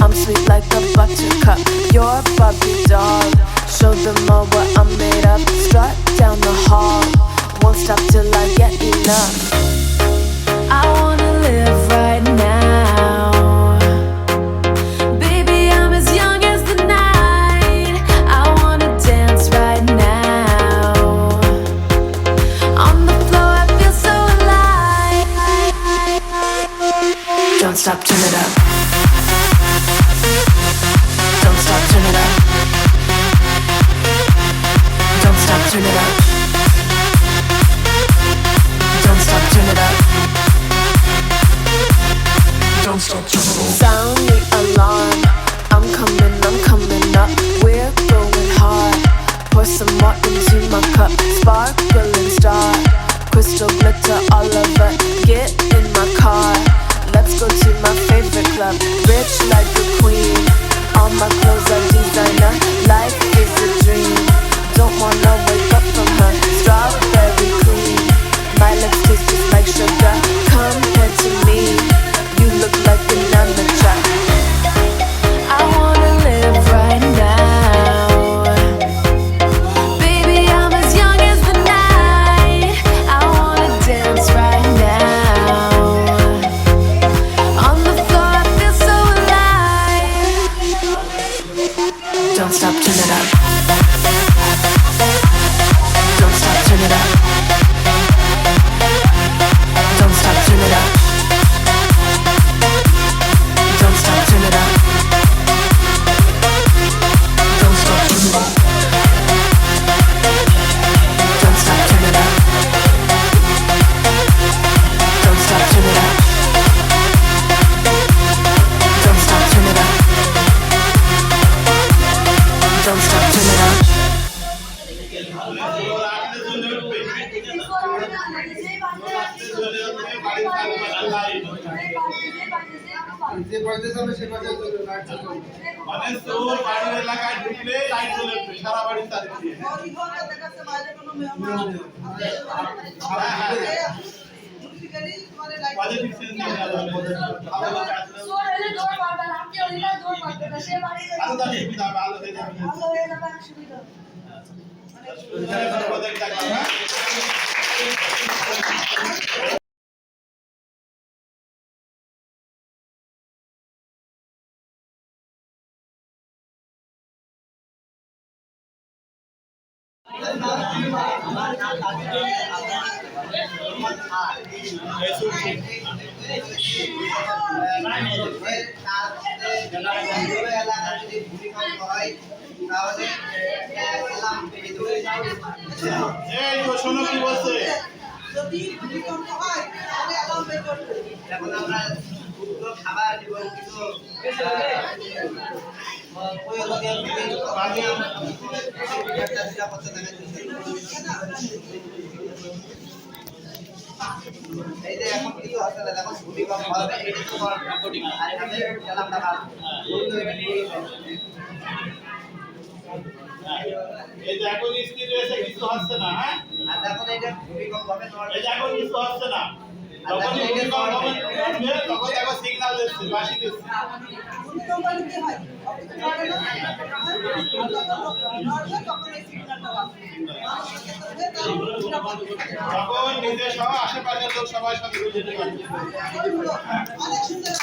I'm sweet like a buttercup. You're a Barbie doll. Show them all what I'm made of. Strut down the hall. Won't stop till I get enough. I wanna live right now. Baby, I'm as young as the night. I wanna dance right now. On the floor, I feel so alive. Don't stop, turn it up. Don't stop, turn it up. Don't stop, turn it up. Don't stop, turn it up. Don't stop, turn it up. Sound the alarm. I'm coming up. We're going hard. Pour some more into my cup. Sparkling star. Crystal glitter all over. Get in my car. Let's go to my favorite club. Rich like a queen. All my clothes are designer. Life is a dream. Don't wanna wake up from her. Strawberry cream. My lips taste just like sugar. Compared to me, you look like an amateur. I wanna live right now. Baby, I'm as young as the night. I wanna dance right now. On the floor, I feel so alive. Don't stop, turn it up. Don't stop, turn it up. Don't stop, turn it up. Don't stop, turn it up. Don't stop, turn it up. Don't stop, turn it up. Don't stop, turn it up. Don't stop, turn it up. Don't stop, turn it up. মানে তোর বাড়ির এলাকায় ঢুকলে light জ্বলে উঠবে, সারা বাড়ির তারিখ দিয়ে। পজিটিভ সেন্স নিয়ে যাবে। আলো দাঁড়িয়ে যাবে, আলো দিয়ে যাবে। এই তো শোনো কি বলছে, যদি ভূমিকম্প হয় তাহলে অ্যালার্ম বের করবে। এখন আমরা দুধ খাবার এবং কিছু এই যে এখন কিছু হচ্ছে না, দেখো ভূমিকম্প হবে এটা তো আর এখানে অ্যালার্মটা এই যে এখন স্ক্রিন রয়েছে, কিছু হচ্ছে না। হ্যাঁ, আর দেখো এটা ভূমিকম্প হবে, এই যে এখন কিছু হচ্ছে না। যখনই ভূমিকম্প হবে তখন দেখো সিগন্যাল দিচ্ছে, বাঁশি দিচ্ছে। ভূমিকম্প নিতে হয় তখন এই সিগন্যালটা বাজবে। তখন নিজে সহ আশেপাশের লোক সবাই সঙ্গে যেতে পারবে। অনেক সুন্দর